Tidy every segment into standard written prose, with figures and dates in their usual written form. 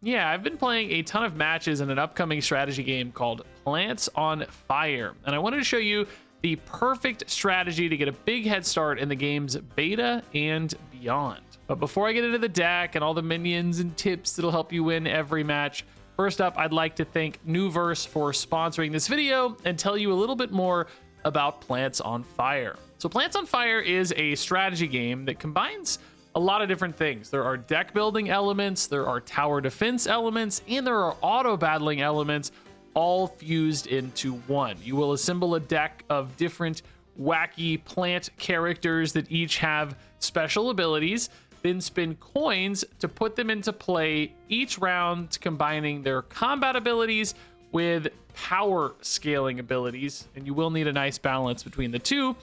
Yeah, I've been playing a ton of matches in an upcoming strategy game called Plants on Fire, and I wanted to show you the perfect strategy to get a big head start in the game's beta and beyond. But before I get into the deck and all the minions and tips that'll help you win every match, first up, I'd like to thank Nuverse for sponsoring this video and tell you a little bit more about Plants on Fire. So Plants on Fire is a strategy game that combines a lot of different things. There are deck building elements, there are tower defense elements, and there are auto battling elements, all fused into one. You will assemble a deck of different wacky plant characters that each have special abilities, then spin coins to put them into play each round, combining their combat abilities with power scaling abilities. And you will need a nice balance between the two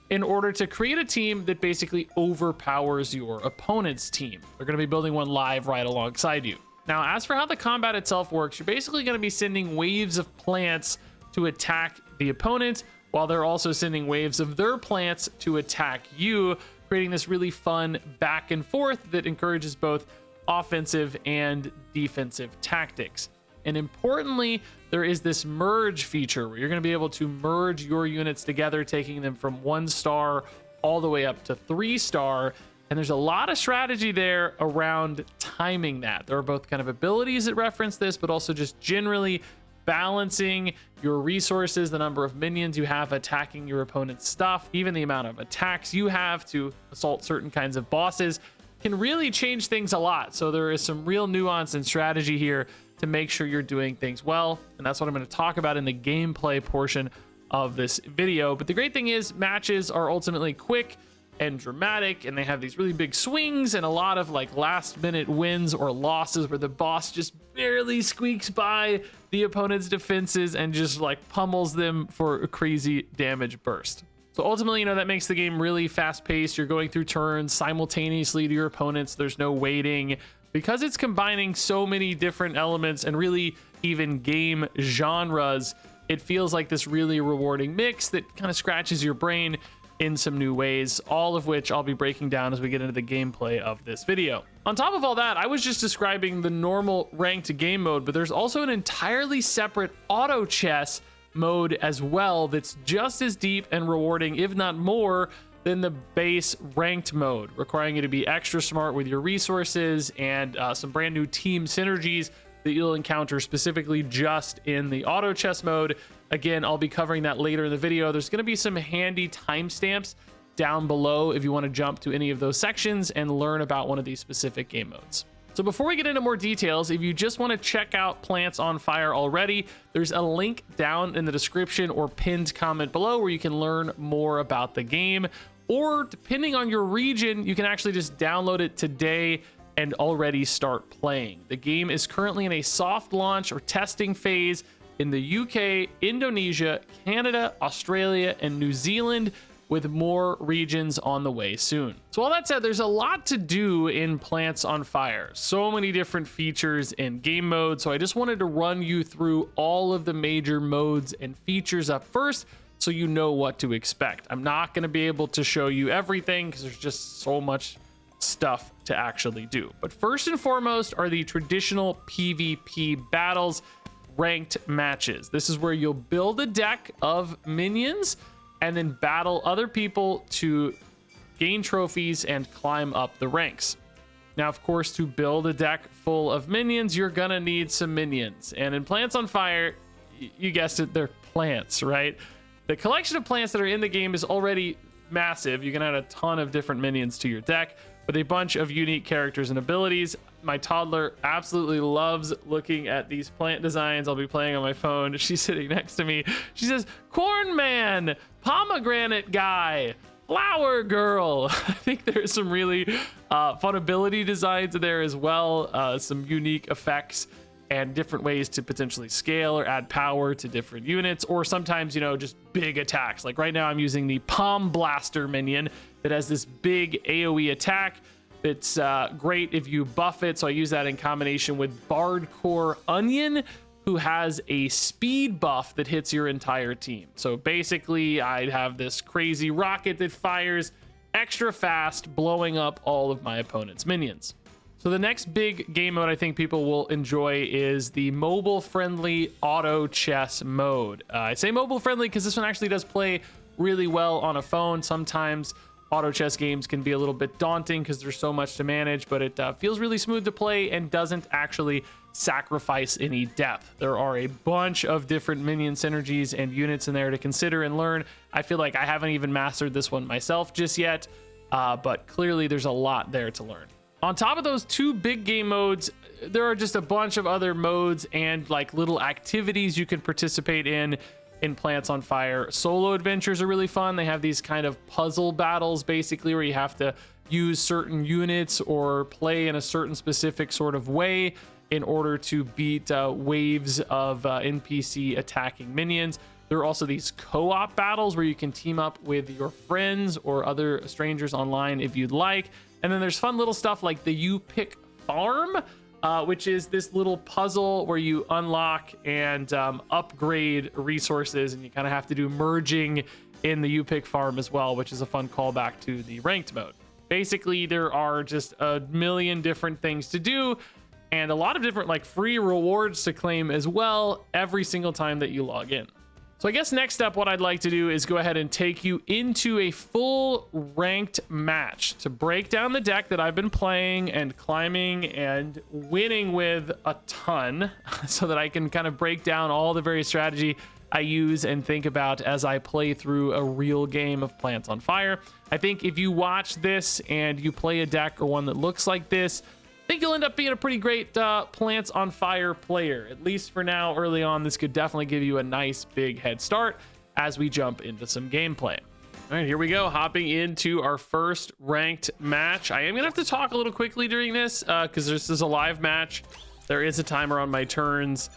in order to create a team that basically overpowers your opponent's team. They're going to be building one live right alongside you. Now, as for how the combat itself works, you're basically going to be sending waves of plants to attack the opponent, while they're also sending waves of their plants to attack you, creating this really fun back and forth that encourages both offensive and defensive tactics. And importantly, there is this merge feature where you're going to be able to merge your units together, taking them from 1 star all the way up to 3 star. And there's a lot of strategy there around timing that. There are both kind of abilities that reference this, but also just generally balancing your resources, the number of minions you have attacking your opponent's stuff, even the amount of attacks you have to assault certain kinds of bosses can really change things a lot. So there is some real nuance and strategy here to make sure you're doing things well. And that's what I'm going to talk about in the gameplay portion of this video. But the great thing is matches are ultimately quick and dramatic, and they have these really big swings and a lot of like last minute wins or losses where the boss just barely squeaks by the opponent's defenses and just like pummels them for a crazy damage burst. So ultimately, that makes the game really fast paced. You're going through turns simultaneously to your opponents. There's no waiting. Because it's combining so many different elements and really even game genres, it feels like this really rewarding mix that kind of scratches your brain in some new ways, all of which I'll be breaking down as we get into the gameplay of this video. On top of all that, I was just describing the normal ranked game mode, but there's also an entirely separate auto chess mode as well that's just as deep and rewarding, if not more, than the base ranked mode, requiring you to be extra smart with your resources and some brand new team synergies that you'll encounter specifically just in the auto chess mode. Again, I'll be covering that later in the video. There's going to be some handy timestamps down below if you want to jump to any of those sections and learn about one of these specific game modes. So before we get into more details, if you just want to check out Plants on Fire already, there's a link down in the description or pinned comment below where you can learn more about the game. Or depending on your region, you can actually just download it today and already start playing. The game is currently in a soft launch or testing phase in the UK, Indonesia, Canada, Australia, and New Zealand, with more regions on the way soon. So all that said, there's a lot to do in Plants on Fire. So many different features and game modes. So I just wanted to run you through all of the major modes and features up first, so you know what to expect. I'm not going to be able to show you everything because there's just so much stuff to actually do. But first and foremost are the traditional PvP battles, ranked matches. This is where you'll build a deck of minions and then battle other people to gain trophies and climb up the ranks. Now, of course, to build a deck full of minions, you're gonna need some minions. And in Plants on Fire, you guessed it, they're plants, right? The collection of plants that are in the game is already massive. You can add a ton of different minions to your deck with a bunch of unique characters and abilities. My toddler absolutely loves looking at these plant designs. I'll be playing on my phone. She's sitting next to me. She says, Corn Man, Pomegranate Guy, Flower Girl. I think there's some really fun ability designs there as well. Some unique effects and different ways to potentially scale or add power to different units, or sometimes, just big attacks. Like right now I'm using the Palm Blaster minion that has this big AoE attack that's great if you buff it. So I use that in combination with Bardcore Onion, who has a speed buff that hits your entire team. So basically I'd have this crazy rocket that fires extra fast, blowing up all of my opponent's minions. So the next big game mode I think people will enjoy is the mobile-friendly auto chess mode. I say mobile-friendly because this one actually does play really well on a phone. Sometimes auto chess games can be a little bit daunting because there's so much to manage, but it feels really smooth to play and doesn't actually sacrifice any depth. There are a bunch of different minion synergies and units in there to consider and learn. I feel like I haven't even mastered this one myself just yet, but clearly there's a lot there to learn. On top of those two big game modes, there are just a bunch of other modes and like little activities you can participate in Plants on Fire. Solo adventures are really fun. They have these kind of puzzle battles basically where you have to use certain units or play in a certain specific sort of way in order to beat waves of NPC attacking minions. There are also these co-op battles where you can team up with your friends or other strangers online if you'd like. And then there's fun little stuff like the You Pick Farm, which is this little puzzle where you unlock and upgrade resources, and you kind of have to do merging in the You Pick Farm as well, which is a fun callback to the ranked mode. Basically, there are just a million different things to do and a lot of different like free rewards to claim as well every single time that you log in. So I guess next up, what I'd like to do is go ahead and take you into a full ranked match to break down the deck that I've been playing and climbing and winning with a ton so that I can kind of break down all the various strategy I use and think about as I play through a real game of Plants on Fire. I think if you watch this and you play a deck or one that looks like this, I think you'll end up being a pretty great Plants on Fire player. At least for now, early on, this could definitely give you a nice big head start as we jump into some gameplay. All right, here we go, hopping into our first ranked match. I am gonna have to talk a little quickly during this because this is a live match. There is a timer on my turns.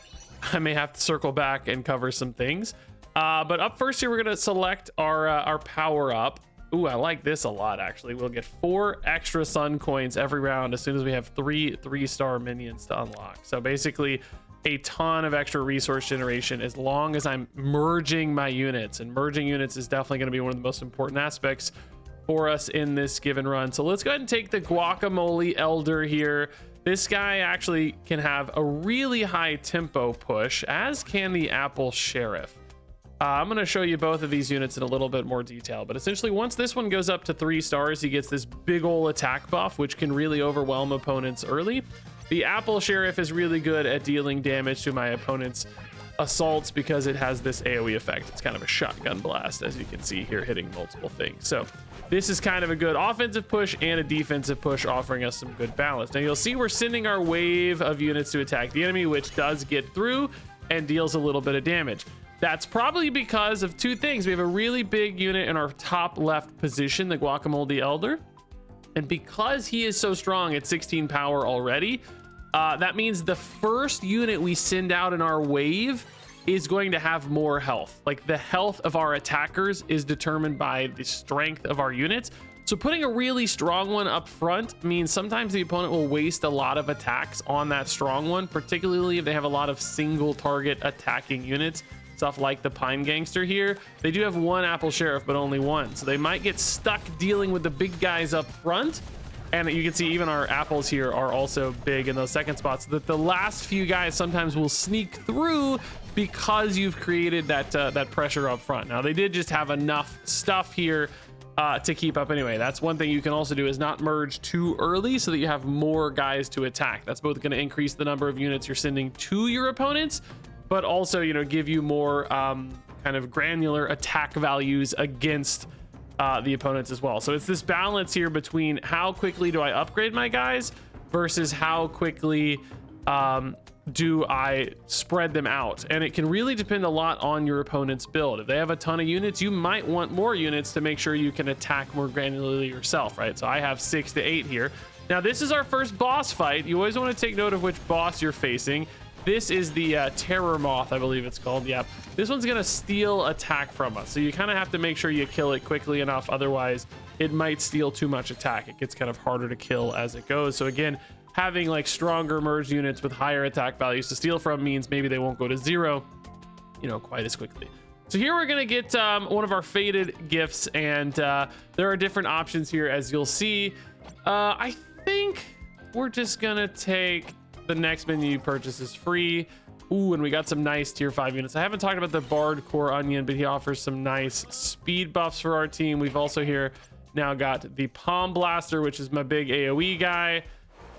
I may have to circle back and cover some things. But up first here, we're gonna select our power up. Ooh, I like this a lot, actually. We'll get 4 extra sun coins every round as soon as we have 3-star minions to unlock. So basically a ton of extra resource generation as long as I'm merging my units. And merging units is definitely going to be one of the most important aspects for us in this given run. So let's go ahead and take the Guacamole Elder here. This guy actually can have a really high tempo push, as can the Apple Sheriff. I'm going to show you both of these units in a little bit more detail, but essentially once this one goes up to 3 stars, he gets this big ol' attack buff, which can really overwhelm opponents early. The Apple Sheriff is really good at dealing damage to my opponent's assaults because it has this AoE effect. It's kind of a shotgun blast, as you can see here, hitting multiple things. So this is kind of a good offensive push and a defensive push, offering us some good balance. Now you'll see we're sending our wave of units to attack the enemy, which does get through and deals a little bit of damage. That's probably because of 2 things. We have a really big unit in our top left position, the Guacamole Elder. And because he is so strong at 16 power already, that means the first unit we send out in our wave is going to have more health. Like the health of our attackers is determined by the strength of our units. So putting a really strong one up front means sometimes the opponent will waste a lot of attacks on that strong one, particularly if they have a lot of single target attacking units. Stuff like the Pine Gangster here. They do have 1 Apple Sheriff, but only 1. So they might get stuck dealing with the big guys up front. And you can see even our apples here are also big in those second spots. That the last few guys sometimes will sneak through because you've created that pressure up front. Now they did just have enough stuff here to keep up anyway. That's one thing you can also do, is not merge too early so that you have more guys to attack. That's both going to increase the number of units you're sending to your opponents, but also, you know, give you more kind of granular attack values against the opponents as well. So it's this balance here between how quickly do I upgrade my guys versus how quickly do I spread them out. And it can really depend a lot on your opponent's build. If they have a ton of units, you might want more units to make sure you can attack more granularly yourself, right? So I have 6 to 8 here. Now this is our first boss fight. You always want to take note of which boss you're facing. This is the Terror Moth, I believe it's called. Yep. This one's gonna steal attack from us, so you kind of have to make sure you kill it quickly enough, otherwise it might steal too much attack. It gets kind of harder to kill as it goes. So again, having like stronger merged units with higher attack values to steal from means maybe they won't go to 0, you know, quite as quickly. So here we're gonna get one of our faded gifts, and there are different options here, as you'll see. I think we're just gonna take the next menu purchase is free. Ooh, and we got some nice tier 5 units. I haven't talked about the Bard Core Onion, but he offers some nice speed buffs for our team. We've also here now got the Palm Blaster, which is my big AoE guy.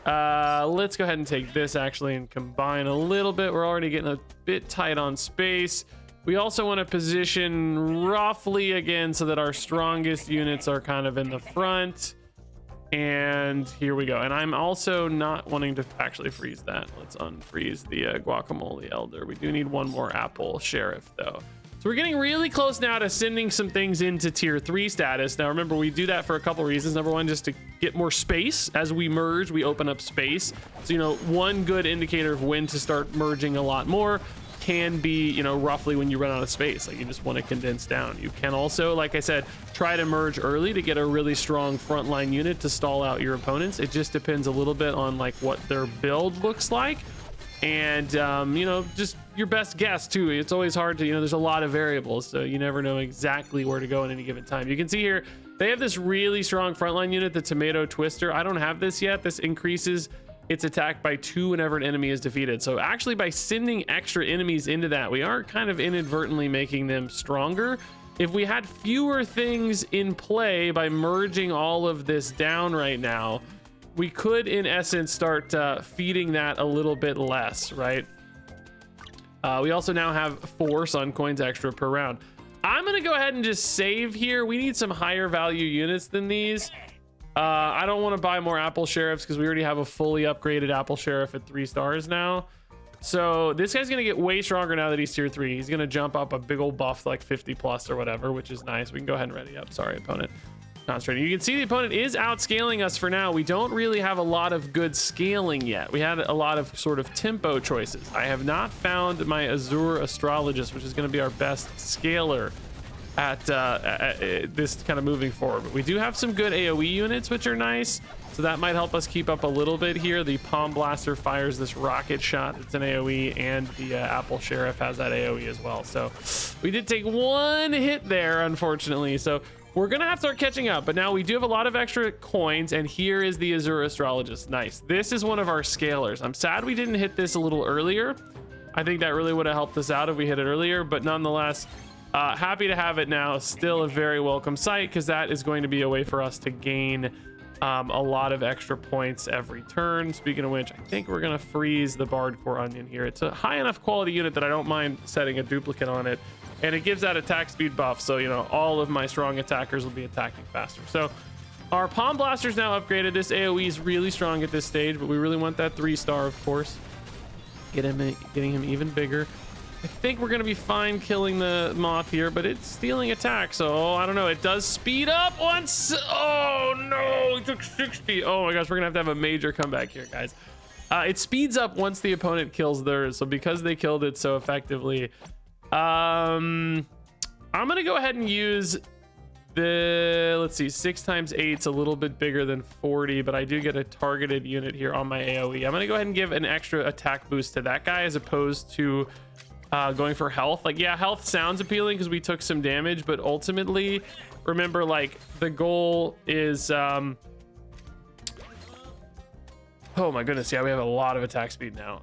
Let's go ahead and take this actually and combine a little bit. We're already getting a bit tight on space. We also want to position roughly again so that our strongest units are kind of in the front. And here we go. And I'm also not wanting to actually freeze that. Let's unfreeze the Guacamole Elder. We do need one more Apple Sheriff though. So we're getting really close now to sending some things into tier 3 status. Now remember, we do that for a couple reasons. Number one, just to get more space. As we merge, we open up space. So, you know, one good indicator of when to start merging a lot more can be, you know, roughly when you run out of space. Like, you just want to condense down. You can also, like I said, try to merge early to get a really strong frontline unit to stall out your opponents. It just depends a little bit on like what their build looks like. And you know, just your best guess too. It's always hard to, you know, there's a lot of variables, so you never know exactly where to go at any given time. You can see here they have this really strong frontline unit, the Tomato Twister. I don't have this yet. This increases its attack by 2 whenever an enemy is defeated. So actually, by sending extra enemies into that, we are kind of inadvertently making them stronger. If we had fewer things in play by merging all of this down right now, we could in essence start feeding that a little bit less, right? We also now have 4 Sun Coins extra per round. I'm gonna go ahead and just save here. We need some higher value units than these. I don't want to buy more Apple Sheriffs because we already have a fully upgraded Apple Sheriff at 3 stars now. So this guy's gonna get way stronger now that he's tier 3. He's gonna jump up a big old buff to like 50 plus or whatever, which is nice. We can go ahead and ready up. Sorry, opponent. Concentrating. You can see the opponent is outscaling us for now. We don't really have a lot of good scaling yet. We had a lot of sort of tempo choices. I have not found my Azure Astrologist, which is going to be our best scaler at this kind of moving forward. But we do have some good AoE units, which are nice. So that might help us keep up a little bit here. The Palm Blaster fires this rocket shot that's an AoE, and the Apple Sheriff has that AoE as well. So we did take 1 hit there, unfortunately. So we're gonna have to start catching up, but now we do have a lot of extra coins, and here is the Azure Astrologist. Nice. This is one of our scalers. I'm sad we didn't hit this a little earlier. I think that really would have helped us out if we hit it earlier, but nonetheless, happy to have it now. Still a very welcome sight, because that is going to be a way for us to gain a lot of extra points every turn. Speaking of which, I think we're gonna freeze the Bard Core Onion here. It's a high enough quality unit that I don't mind setting a duplicate on it. And it gives that attack speed buff, so you know all of my strong attackers will be attacking faster. So our Palm Blaster is now upgraded. This AoE is really strong at this stage, but we really want that 3 star, of course. Getting him even bigger. I think we're gonna be fine killing the moth here, but it's stealing attack, so I don't know. It does speed up once. Oh no, it took 60. Oh my gosh, we're gonna have a major comeback here, guys. It speeds up once the opponent kills theirs, so because they killed it so effectively, I'm gonna go ahead and use the, let's see, 6 times 8's a little bit bigger than 40, but I do get a targeted unit here on my AoE. I'm gonna go ahead and give an extra attack boost to that guy as opposed to going for health. Like, yeah, health sounds appealing because we took some damage, but ultimately, remember, like, the goal is oh my goodness, yeah, we have a lot of attack speed now.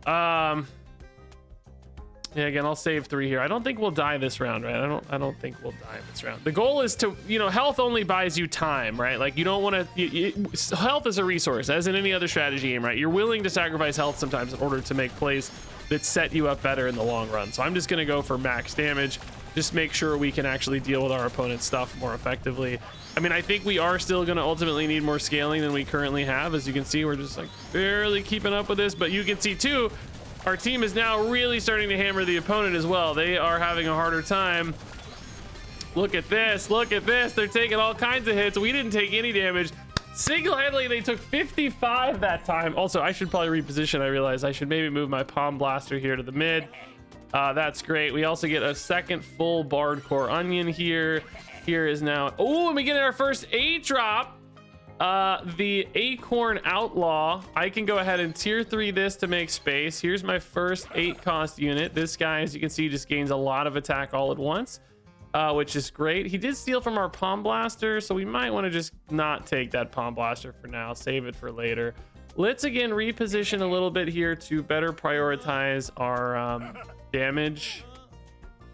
Yeah, again, I'll save 3 here. I don't think we'll die this round, right? I don't think we'll die this round. The goal is to, you know, health only buys you time, right? Like, you don't want to, health is a resource, as in any other strategy game, right? You're willing to sacrifice health sometimes in order to make plays that set you up better in the long run. So I'm just going to go for max damage. Just make sure we can actually deal with our opponent's stuff more effectively. I mean, I think we are still going to ultimately need more scaling than we currently have. As you can see, we're just like barely keeping up with this, but you can see too, our team is now really starting to hammer the opponent as well. They are having a harder time. Look at this. Look at this. They're taking all kinds of hits. We didn't take any damage. Single-handedly, they took 55 that time. Also, I should probably reposition. I realize I should maybe move my Palm Blaster here to the mid. That's great. We also get a second full Bard Core Onion here. Here is now... Oh, and we get our first 8-drop. The Acorn Outlaw. I can go ahead and tier 3 this to make space. Here's my first 8-cost unit. This guy, as you can see, just gains a lot of attack all at once, which is great. He did steal from our Palm Blaster, so we might want to just not take that Palm Blaster for now. Save it for later. Let's again reposition a little bit here to better prioritize our damage.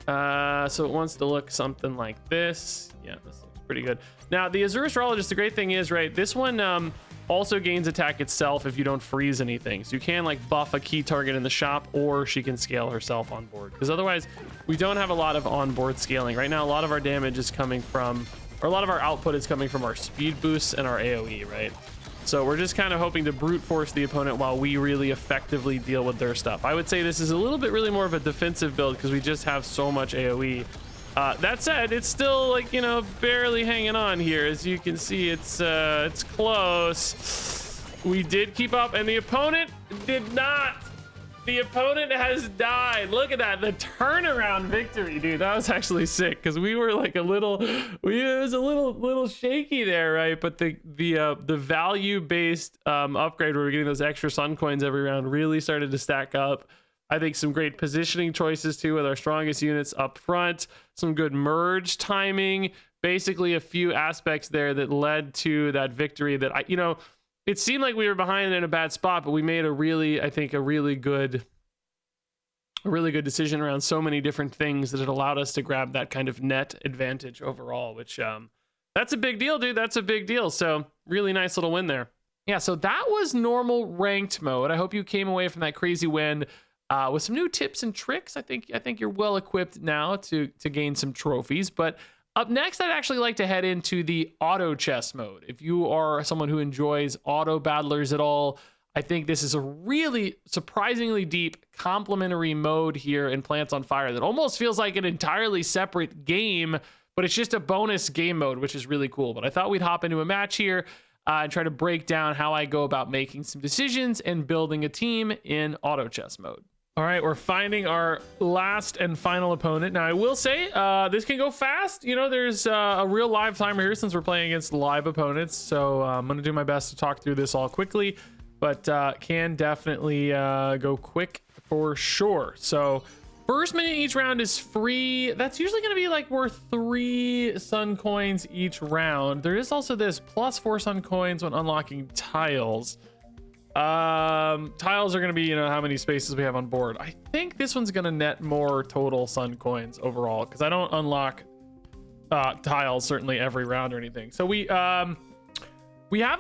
So it wants to look something like this. Yeah, this looks pretty good. Now the Azure Astrologist, the great thing is, right, this one also gains attack itself if you don't freeze anything. So you can like buff a key target in the shop, or she can scale herself on board, because otherwise we don't have a lot of onboard scaling. Right now a lot of our damage is coming from, or a lot of our output is coming from our speed boosts and our AoE, right? So we're just kind of hoping to brute force the opponent while we really effectively deal with their stuff. I would say this is a little bit really more of a defensive build because we just have so much AoE. That said, it's still like, you know, barely hanging on here. As you can see, it's close. We did keep up, and the opponent did not. The opponent has died. Look at that, the turnaround victory, dude. That was actually sick, because we were like it was a little shaky there, right? But the value-based upgrade where we're getting those extra sun coins every round really started to stack up. I think some great positioning choices too with our strongest units up front, some good merge timing, basically a few aspects there that led to that victory that it seemed like we were behind in a bad spot, but we made a really good decision around so many different things that it allowed us to grab that kind of net advantage overall, which that's a big deal, dude. That's a big deal. So really nice little win there. Yeah, so that was normal ranked mode. I hope you came away from that crazy win with some new tips and tricks. I think you're well equipped now to gain some trophies. But up next, I'd actually like to head into the auto chess mode. If you are someone who enjoys auto battlers at all, I think this is a really surprisingly deep complementary mode here in Plants on Fire that almost feels like an entirely separate game, but it's just a bonus game mode, which is really cool. But I thought we'd hop into a match here and try to break down how I go about making some decisions and building a team in auto chess mode. All right, we're finding our last and final opponent. Now, I will say this can go fast. You know, there's a real live timer here since we're playing against live opponents. So I'm going to do my best to talk through this all quickly, but can definitely go quick for sure. So first minute each round is free. That's usually going to be like worth 3 sun coins each round. There is also this +4 sun coins when unlocking tiles. Tiles are going to be, you know, how many spaces we have on board. I think this one's going to net more total sun coins overall, because I don't unlock tiles certainly every round or anything. So we have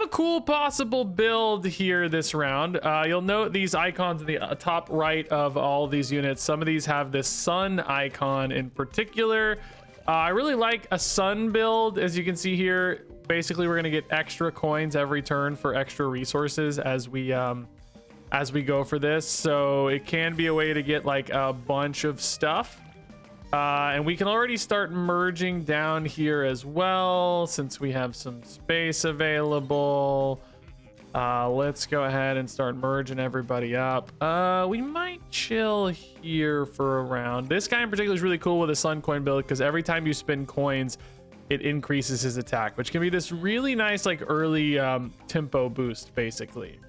a cool possible build here this round. You'll note these icons in the top right of all of these units. Some of these have this sun icon in particular. I really like a sun build. As you can see here, basically we're going to get extra coins every turn for extra resources as we go for this. So it can be a way to get like a bunch of stuff. And we can already start merging down here as well since we have some space available. Let's go ahead and start merging everybody up. We might chill here for a round. This guy in particular is really cool with a sun coin build, because every time you spend coins, it increases his attack, which can be this really nice like early tempo boost basically.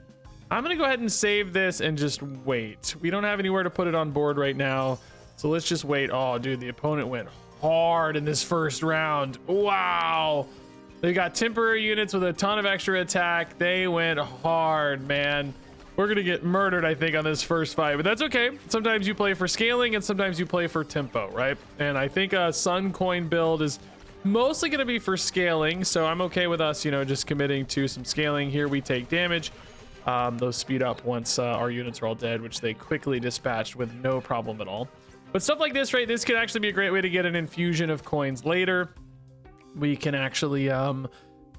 I'm gonna go ahead and save this and just wait. We don't have anywhere to put it on board right now, so let's just wait. Oh dude, the opponent went hard in this first round. Wow, they got temporary units with a ton of extra attack. They went hard, man. We're gonna get murdered, I think, on this first fight, but that's okay. Sometimes you play for scaling and sometimes you play for tempo, right? And I think a sun coin build is mostly going to be for scaling, so I'm okay with us, you know, just committing to some scaling here. We take damage. Those speed up once our units are all dead, which they quickly dispatched with no problem at all. But stuff like this, right, this could actually be a great way to get an infusion of coins later. We can actually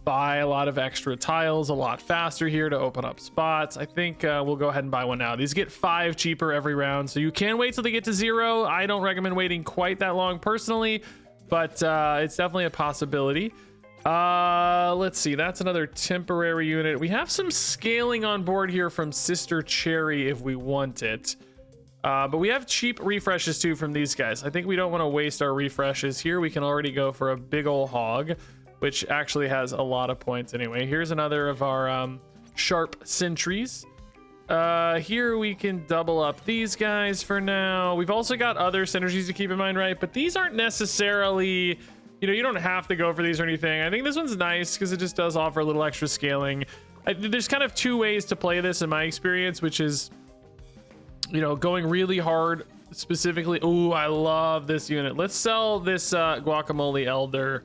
buy a lot of extra tiles a lot faster here to open up spots. I think we'll go ahead and buy one now. These get 5 cheaper every round, so you can wait till they get to 0. I don't recommend waiting quite that long personally, but it's definitely a possibility. Let's see, that's another temporary unit. We have some scaling on board here from Sister Cherry if we want it. But we have cheap refreshes too from these guys. I think we don't want to waste our refreshes here. We can already go for a big ol' hog, which actually has a lot of points anyway. Here's another of our sharp sentries. Here we can double up these guys for now. We've also got other synergies to keep in mind, right? But these aren't necessarily, you know, you don't have to go for these or anything. I think this one's nice because it just does offer a little extra scaling. There's kind of two ways to play this in my experience, which is, you know, going really hard specifically. Ooh, I love this unit. Let's sell this Guacamole Elder.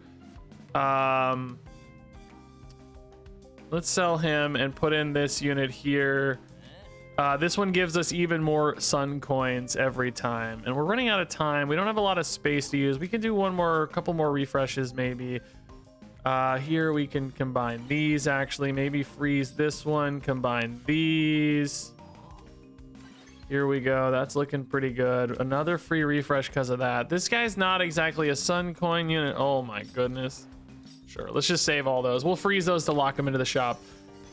Let's sell him and put in this unit here. This one gives us even more sun coins every time, and we're running out of time. We don't have a lot of space to use. We can do a couple more refreshes maybe. Here we can combine these, actually. Maybe freeze this one, combine these. Here we go. That's looking pretty good. Another free refresh because of that. This guy's not exactly a sun coin unit. Oh my goodness. Sure, let's just save all those. We'll freeze those to lock them into the shop.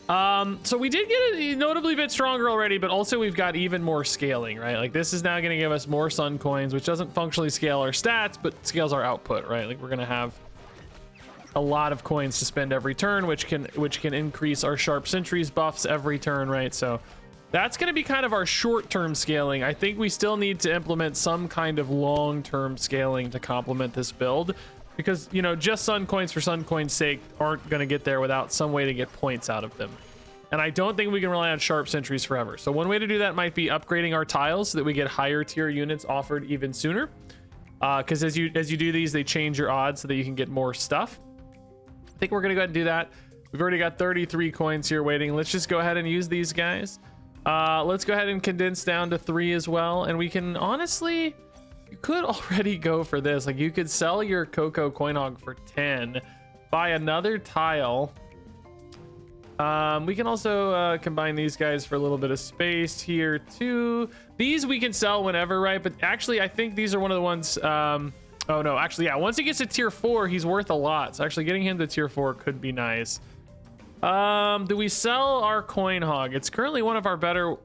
So we did get a notably bit stronger already, but also we've got even more scaling, right? Like this is now going to give us more sun coins, which doesn't functionally scale our stats, but scales our output, right? Like we're going to have a lot of coins to spend every turn, which can increase our sharp sentries buffs every turn, right? So that's going to be kind of our short-term scaling. I think we still need to implement some kind of long-term scaling to complement this build, because, you know, just sun coins for sun coins' sake aren't going to get there without some way to get points out of them. And I don't think we can rely on sharp sentries forever. So one way to do that might be upgrading our tiles so that we get higher tier units offered even sooner. Because as you do these, they change your odds so that you can get more stuff. I think we're going to go ahead and do that. We've already got 33 coins here waiting. Let's just go ahead and use these guys. Let's go ahead and condense down to 3 as well. And we can honestly... You could already go for this. Like you could sell your Coco Coin Hog for 10, buy another tile. We can also combine these guys for a little bit of space here too. These we can sell whenever, right? But actually, I think these are one of the ones. Oh no, actually, yeah. Once he gets to tier 4, he's worth a lot. So actually, getting him to tier 4 could be nice. Do we sell our Coin Hog? It's currently one of our better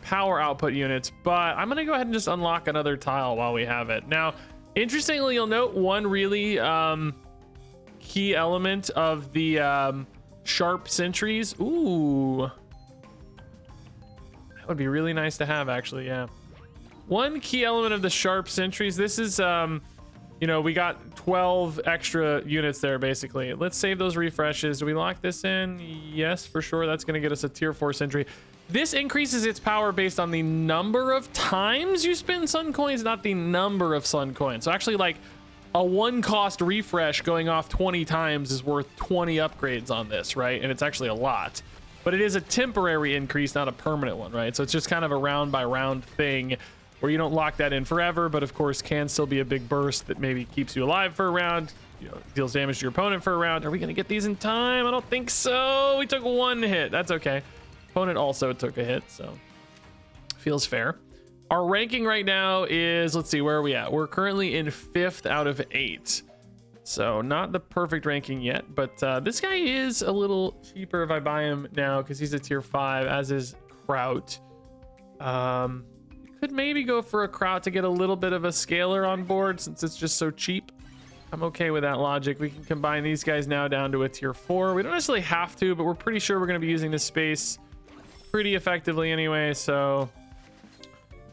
power output units, but I'm gonna go ahead and just unlock another tile while we have it. Now, interestingly, you'll note one really key element of the sharp sentries. Ooh, that would be really nice to have, actually. Yeah, one key element of the sharp sentries. This is you know, we got 12 extra units there basically. Let's save those refreshes. Do we lock this in? Yes, for sure. That's gonna get us a tier 4 sentry. This increases its power based on the number of times you spend sun coins, not the number of sun coins. So actually, like a 1 cost refresh going off 20 times is worth 20 upgrades on this, right? And it's actually a lot, but it is a temporary increase, not a permanent one, right? So it's just kind of a round by round thing where you don't lock that in forever, but of course can still be a big burst that maybe keeps you alive for a round, you know, deals damage to your opponent for a round. Are we gonna get these in time? I don't think so. We took 1 hit. That's okay. Opponent also took a hit, so feels fair. Our ranking right now is, let's see, where are we at? We're currently in 5th out of 8, so not the perfect ranking yet, but this guy is a little cheaper if I buy him now because he's a tier 5, as is Kraut. Could maybe go for a Kraut to get a little bit of a scaler on board since it's just so cheap. I'm okay with that logic. We can combine these guys now down to a tier 4. We don't necessarily have to, but we're pretty sure we're going to be using this space pretty effectively anyway, so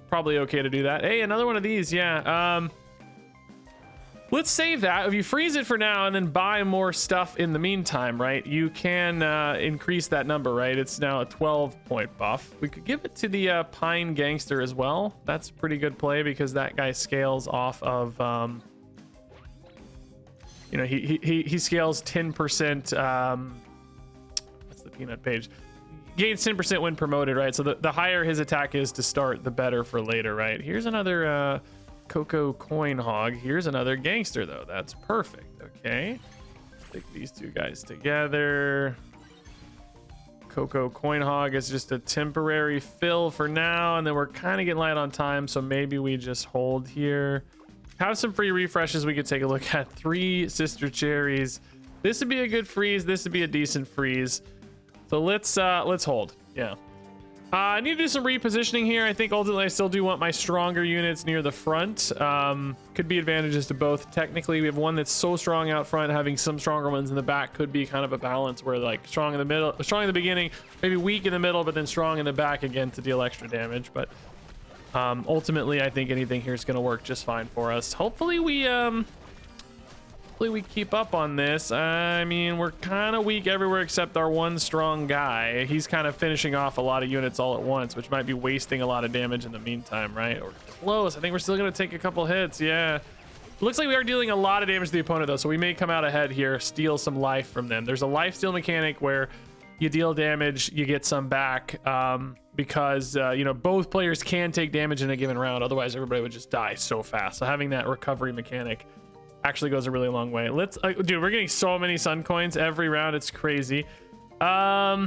probably okay to do that. Hey, another one of these. Yeah, let's save that. If you freeze it for now and then buy more stuff in the meantime, right, you can increase that number, right? It's now a 12-point buff. We could give it to the Pine Gangster as well. That's a pretty good play because that guy scales off of you know, he scales 10%. What's the peanut page? Gains 10% when promoted, right? So the higher his attack is to start, the better for later, right? Here's another Coco Coin Hog. Here's another Gangster, though. That's perfect. Okay. Stick these two guys together. Coco Coin Hog is just a temporary fill for now, and then we're kind of getting light on time, so maybe we just hold here. Have some free refreshes we could take a look at. 3 Sister Cherries. This would be a good freeze. This would be a decent freeze. So let's hold. Yeah. I need to do some repositioning here. I think ultimately I still do want my stronger units near the front. Could be advantages to both. Technically, we have one that's so strong out front, having some stronger ones in the back could be kind of a balance where like strong in the middle, strong in the beginning, maybe weak in the middle, but then strong in the back again to deal extra damage. But ultimately, I think anything here is going to work just fine for us. Hopefully we hopefully we keep up on this. I mean, we're kind of weak everywhere except our one strong guy. He's kind of finishing off a lot of units all at once, which might be wasting a lot of damage in the meantime, right? Or close. I think we're still going to take a couple hits. Yeah. Looks like we are dealing a lot of damage to the opponent, though, so we may come out ahead here, steal some life from them. There's a life steal mechanic where you deal damage, you get some back, because you know, both players can take damage in a given round. Otherwise, everybody would just die so fast. So having that recovery mechanic actually goes a really long way. Let's dude, we're getting so many sun coins every round, it's crazy. Yeah,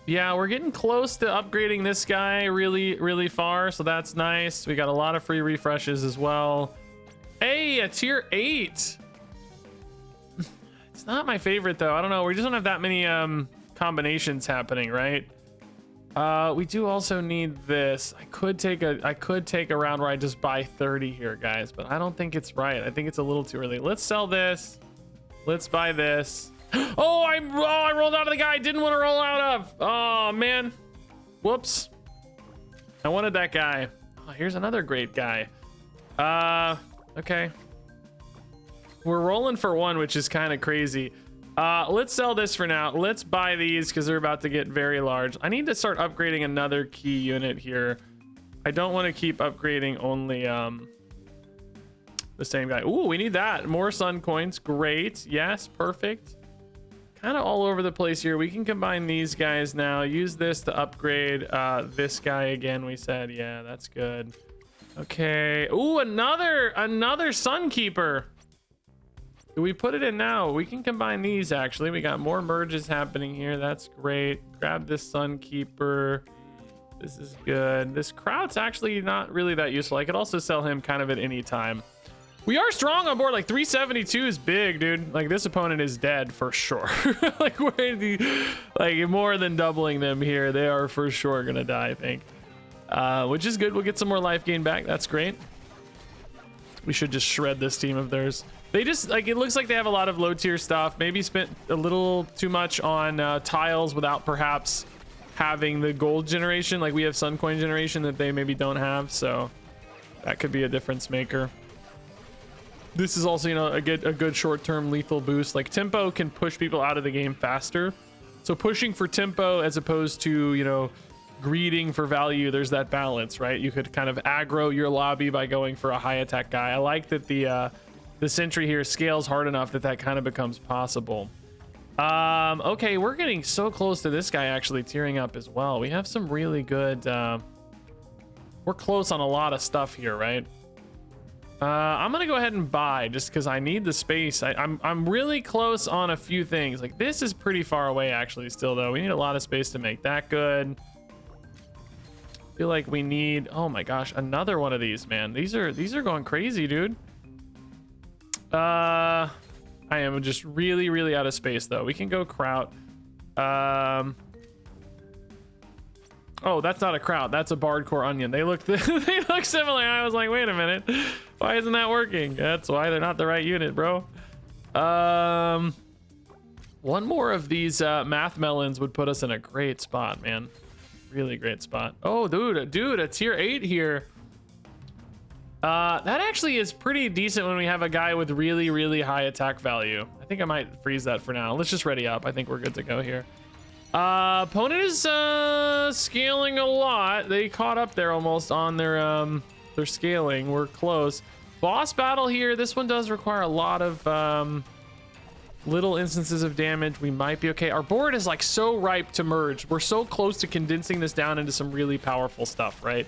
we're getting close to upgrading this guy really far, so that's nice. We got a lot of free refreshes as well. Hey, a tier 8. It's not my favorite though. I don't know, we just don't have that many combinations happening, right? We do also need this. I could take a round where I just buy 30 here, guys, but I don't think it's right. I think it's a little too early. Let's sell this. Let's buy this. Oh, I rolled out of the guy I didn't want to roll out of. Oh man, whoops. I wanted that guy. Oh, here's another great guy. Okay, we're rolling for one, which is kind of crazy. Let's sell this for now. Let's buy these because they're about to get very large. I need to start upgrading another key unit here. I don't want to keep upgrading only the same guy. Ooh, we need that. More sun coins. Great. Yes, perfect. Kind of all over the place here. We can combine these guys now. Use this to upgrade this guy again, we said. Yeah, that's good. Okay. Ooh, another Sunkeeper. Do we put it in now? We can combine these, actually. We got more merges happening here. That's great. Grab this Sunkeeper. This is good. This Kraut's actually not really that useful. I could also sell him kind of at any time. We are strong on board. Like 372 is big, dude. Like this opponent is dead for sure. Like like more than doubling them here. They are for sure gonna die, I think. Which is good. We'll get some more life gain back. That's great. We should just shred this team of theirs. They just, like, it looks like they have a lot of low tier stuff. Maybe spent a little too much on tiles without perhaps having the gold generation. Like we have sun coin generation that they maybe don't have. So that could be a difference maker. This is also, you know, a good short-term lethal boost. Like tempo can push people out of the game faster. So pushing for tempo as opposed to, you know, greeding for value, there's that balance, right? You could kind of aggro your lobby by going for a high attack guy. I like that the sentry here scales hard enough that kind of becomes possible. Okay, we're getting so close to this guy actually tearing up as well. We have some really good we're close on a lot of stuff here, right? I'm gonna go ahead and buy just because I need the space. I'm really close on a few things. Like this is pretty far away actually still though. We need a lot of space to make that good. Feel like we need, oh my gosh, another one of these, man. These are going crazy, dude. I am just really out of space though. We can go Kraut. Oh, that's not a Kraut, that's a Bardcore Onion. They look they look similar. I was like, wait a minute, why isn't that working? That's why they're not the right unit, bro. One more of these math melons would put us in a great spot, man. Really great spot. Oh, dude, a tier 8 here. That actually is pretty decent when we have a guy with really high attack value. I think I might freeze that for now. Let's just ready up. I think we're good to go here. Opponent is scaling a lot. They caught up there almost on their scaling. We're close. Boss battle here. This one does require a lot of little instances of damage. We might be okay. Our board is like so ripe to merge. We're so close to condensing this down into some really powerful stuff, right?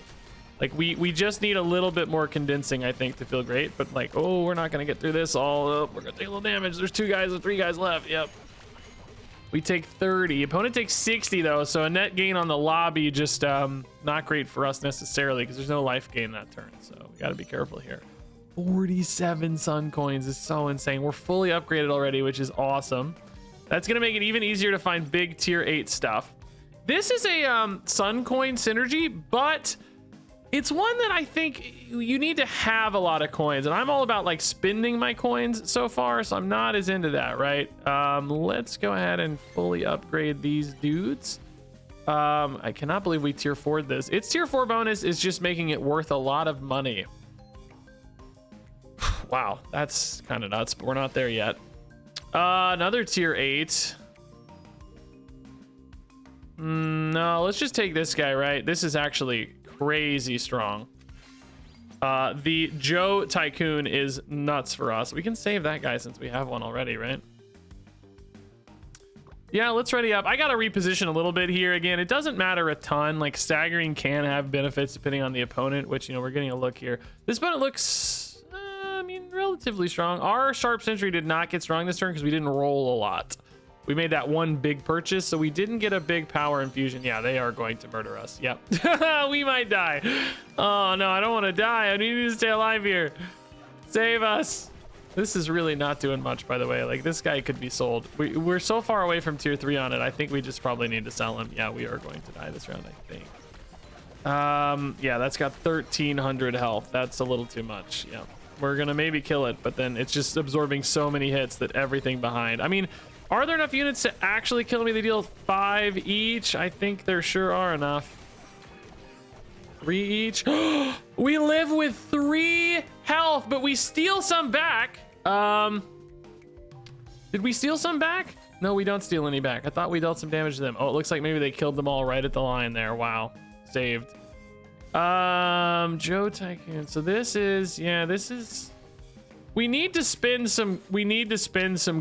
Like we just need a little bit more condensing, I think, to feel great. But like, oh, we're not gonna get through this all. Oh, we're gonna take a little damage. There's 2 guys or 3 guys left. Yep. We take 30. Opponent takes 60 though, so a net gain on the lobby just not great for us necessarily because there's no life gain that turn. So we got to be careful here. 47 sun coins is so insane. We're fully upgraded already, which is awesome. That's gonna make it even easier to find big tier 8 stuff. This is a sun coin synergy, but it's one that I think you need to have a lot of coins, and I'm all about like spending my coins so far, so I'm not as into that, right? Let's go ahead and fully upgrade these dudes. I cannot believe we tier 4'd this. Its tier 4 bonus is just making it worth a lot of money. Wow, that's kind of nuts, but we're not there yet. Another tier 8. No, let's just take this guy, right? This is actually crazy strong. The Joe Tycoon is nuts for us. We can save that guy since we have one already, right? Yeah, let's ready up. I got to reposition a little bit here. Again, it doesn't matter a ton. Like, staggering can have benefits depending on the opponent, which, you know, we're getting a look here. This opponent looks, I mean, relatively strong. Our Sharp Sentry did not get strong this turn because we didn't roll a lot. We made that one big purchase, so we didn't get a big power infusion. Yeah, they are going to murder us. Yep. We might die. Oh, no, I don't want to die. I need to stay alive here. Save us. This is really not doing much, by the way. Like, this guy could be sold. We're so far away from tier 3 on it. I think we just probably need to sell him. Yeah, we are going to die this round, I think. Yeah, that's got 1,300 health. That's a little too much. Yeah, we're going to maybe kill it, but then it's just absorbing so many hits that everything behind. I mean, are there enough units to actually kill me? They deal 5 each. I think there sure are enough. 3 each. We live with 3 health, but we steal some back. Did we steal some back? No, we don't steal any back. I thought we dealt some damage to them. Oh, it looks like maybe they killed them all right at the line there. Wow. Saved. Joe Tycoon. So this is, yeah, this is, we need to spend some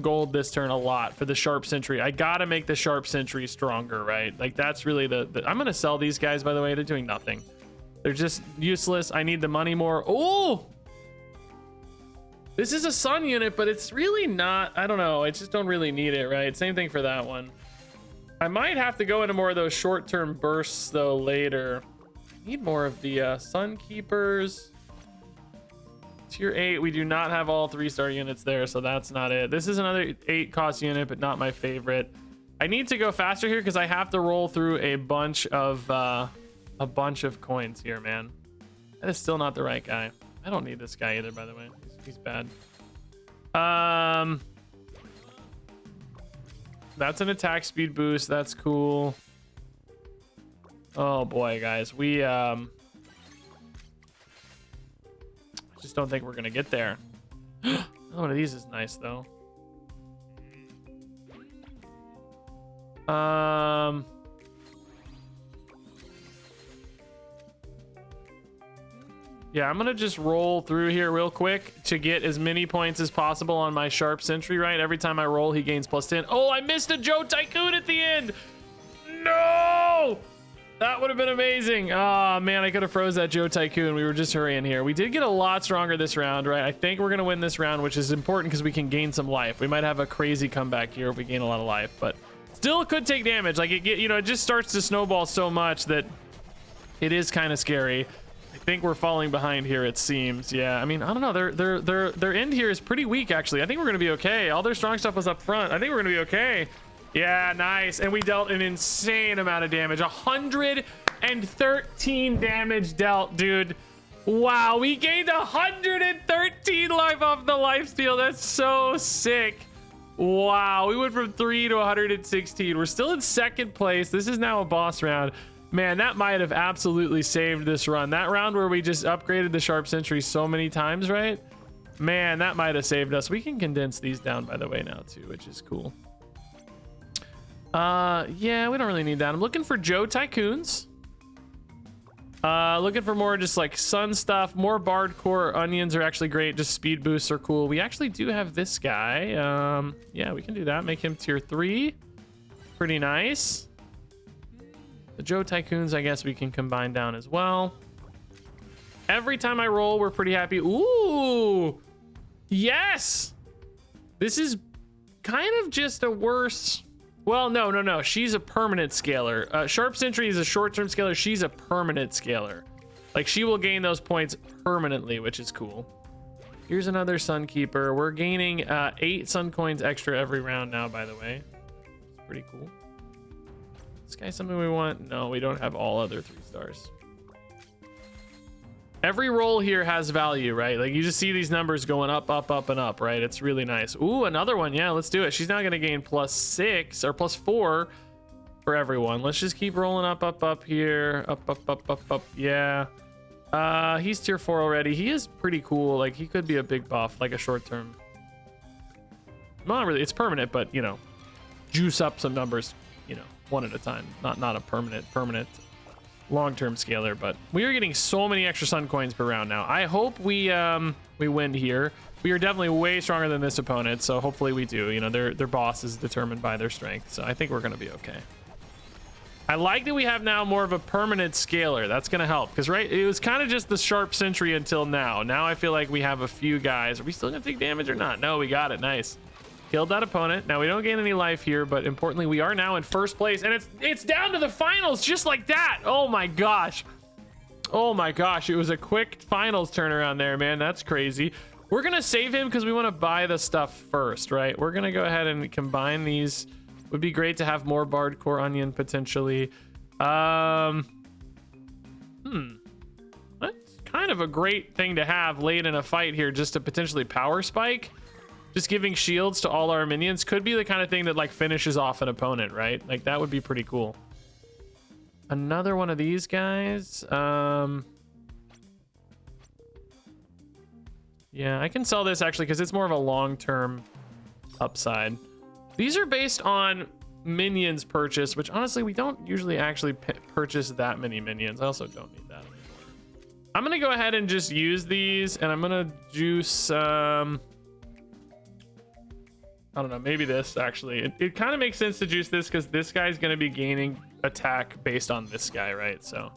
gold this turn a lot for the Sharp Sentry. I gotta make the Sharp Sentry stronger, right? Like, that's really the I'm gonna sell these guys, by the way. They're doing nothing. They're just useless. I need the money more. Oh, this is a sun unit, but it's really not. I don't know. I just don't really need it, right? Same thing for that one. I might have to go into more of those short-term bursts, though, later. Need more of the Sun Keepers. Tier 8, we do not have all 3-star units there, so that's not it. This is another 8-cost unit, but not my favorite. I need to go faster here because I have to roll through a bunch of coins here, man. That is still not the right guy. I don't need this guy either, by the way. He's bad. That's an attack speed boost. That's cool. Oh boy, guys, we just don't think we're gonna get there. One of these is nice though. Yeah, I'm gonna just roll through here real quick to get as many points as possible on my Sharp Sentry, right? Every time I roll, he gains +10. Oh, I missed a Joe Tycoon at the end. No! That would have been amazing. Oh, man, I could have froze that Joe Tycoon. We were just hurrying here. We did get a lot stronger this round, right? I think we're gonna win this round, which is important because we can gain some life. We might have a crazy comeback here if we gain a lot of life, but still could take damage. Like, it just starts to snowball so much that it is kind of scary. I think we're falling behind here, it seems. Yeah, I mean, I don't know. Their end here is pretty weak, actually. I think we're gonna be okay. All their strong stuff was up front. I think we're gonna be okay. Yeah, nice. And we dealt an insane amount of damage. 113 damage dealt, dude. Wow, we gained 113 life off the lifesteal. That's so sick. Wow, we went from 3 to 116. We're still in second place. This is now a boss round. Man, that might have absolutely saved this run. That round where we just upgraded the Sharp Sentry so many times, right? Man, that might have saved us. We can condense these down, by the way, now too, which is cool. Yeah, we don't really need that. I'm looking for Joe Tycoons. Looking for more just like sun stuff. More Bard Core onions are actually great. Just speed boosts are cool. We actually do have this guy. Yeah, we can do that. Make him tier 3. Pretty nice. The Joe Tycoons, I guess we can combine down as well. Every time I roll, we're pretty happy. Ooh, yes. This is kind of just a worse. Well, no. She's a permanent scaler. Sharp Sentry is a short-term scaler. She's a permanent scaler. Like, she will gain those points permanently, which is cool. Here's another Sun Keeper. We're gaining 8 Sun Coins extra every round now, by the way. It's pretty cool. This guy something we want? No, we don't have all other 3 stars. Every roll here has value, right? Like, you just see these numbers going up, up, up, and up, right? It's really nice. Ooh, another one. Yeah, let's do it. She's now going to gain +6 or +4 for everyone. Let's just keep rolling up, up, up here. Up, up, up, up, up. Yeah. He's tier 4 already. He is pretty cool. Like, he could be a big buff, like a short term. Not really. It's permanent, but, you know, juice up some numbers, you know, one at a time. Not a permanent long-term scaler, but we are getting so many extra sun coins per round now. I hope we win here. We are definitely way stronger than this opponent, so hopefully we do. You know, their boss is determined by their strength, so I think we're going to be okay. I like that we have now more of a permanent scaler. That's going to help, because right, it was kind of just the sharp sentry until now. Now I feel like we have a few guys. Are we still going to take damage or not? No, we got it. Nice. Killed that opponent. Now we don't gain any life here, but importantly, we are now in first place, and it's down to the finals just like that. Oh my gosh. Oh my gosh. It was a quick finals turnaround there, man. That's crazy. We're going to save him because we want to buy the stuff first, right? We're going to go ahead and combine these. Would be great to have more Barred Core Onion potentially. That's kind of a great thing to have late in a fight here, just to potentially power spike. Just giving shields to all our minions could be the kind of thing that like finishes off an opponent, right? Like that would be pretty cool. Another one of these guys. Yeah, I can sell this actually because it's more of a long-term upside. These are based on minions purchase, which honestly, we don't usually actually purchase that many minions. I also don't need that anymore. I'm going to go ahead and just use these, and I'm going to juice... I don't know, maybe this actually. It kind of makes sense to juice this because this guy's going to be gaining attack based on this guy, right? So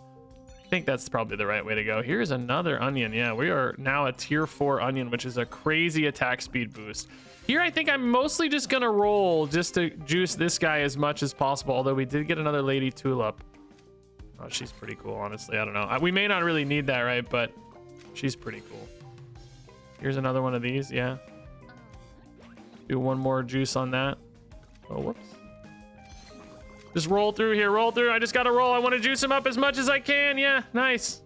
I think that's probably the right way to go. Here's another onion. Yeah, we are now a tier 4 onion, which is a crazy attack speed boost. Here, I think I'm mostly just going to roll just to juice this guy as much as possible, although we did get another Lady Tulip. Oh, she's pretty cool, honestly. I don't know. We may not really need that, right? But she's pretty cool. Here's another one of these. Yeah. Do one more juice on that. Oh, whoops. Just roll through here. Roll through. I just got to roll. I want to juice him up as much as I can. Yeah, nice.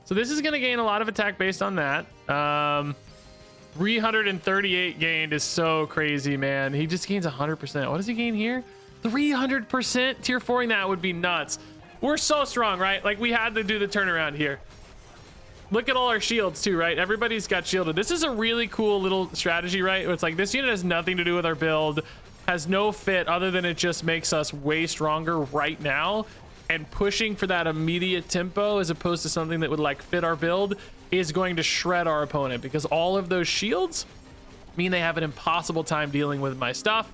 So this is going to gain a lot of attack based on that. 338 gained is so crazy, man. He just gains 100%. What does he gain here? 300% tier 4ing that would be nuts. We're so strong, right? Like we had to do the turnaround here. Look at all our shields too, right? Everybody's got shielded. This is a really cool little strategy, right? It's like this unit has nothing to do with our build, has no fit other than it just makes us way stronger right now, and pushing for that immediate tempo as opposed to something that would like fit our build is going to shred our opponent, because all of those shields mean they have an impossible time dealing with my stuff.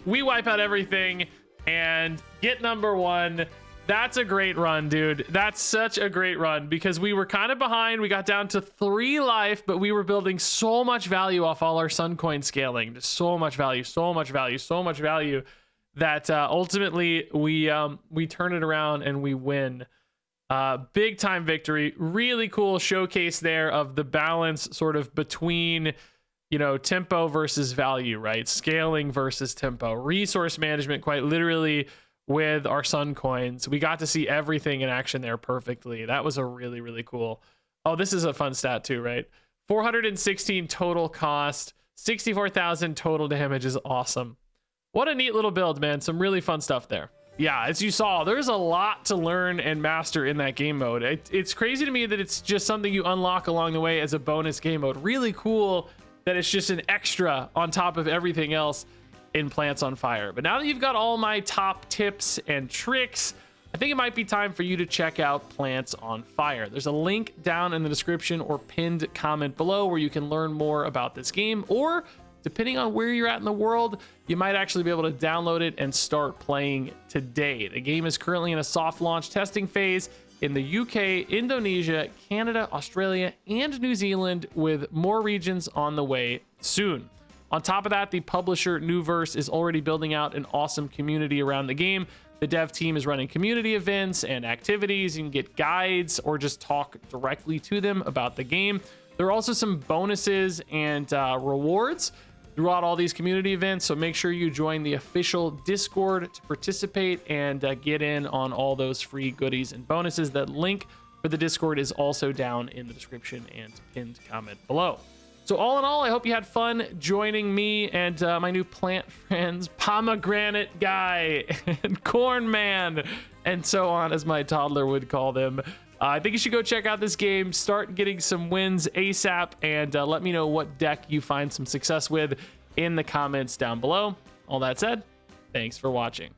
We wipe out everything and get number 1. That's a great run, dude. That's such a great run because we were kind of behind. We got down to 3 life, but we were building so much value off all our sun coin scaling. Just so much value, so much value, so much value that ultimately we turn it around and we win. Big time victory. Really cool showcase there of the balance sort of between, you know, tempo versus value, right? Scaling versus tempo. Resource management, quite literally, with our sun coins. We got to see everything in action there perfectly. That was a really, really cool. Oh, this is a fun stat too, right? 416 total cost, 64,000 total damage is awesome. What a neat little build, man. Some really fun stuff there. Yeah, as you saw, there's a lot to learn and master in that game mode. It's crazy to me that it's just something you unlock along the way as a bonus game mode. Really cool that it's just an extra on top of everything else in Plants on Fire. But now that you've got all my top tips and tricks, I think it might be time for you to check out Plants on Fire. There's a link down in the description or pinned comment below where you can learn more about this game, or depending on where you're at in the world, you might actually be able to download it and start playing today. The game is currently in a soft launch testing phase in the UK, Indonesia, Canada, Australia, and New Zealand, with more regions on the way soon. On top of that, the publisher Nuverse is already building out an awesome community around the game. The dev team is running community events and activities. You can get guides or just talk directly to them about the game. There are also some bonuses and rewards throughout all these community events, so make sure you join the official Discord to participate and get in on all those free goodies and bonuses. That link for the Discord is also down in the description and pinned comment below. So all in all, I hope you had fun joining me and my new plant friends, Pomegranate Guy and Corn Man, and so on, as my toddler would call them. I think you should go check out this game, start getting some wins ASAP, and let me know what deck you find some success with in the comments down below. All that said, thanks for watching.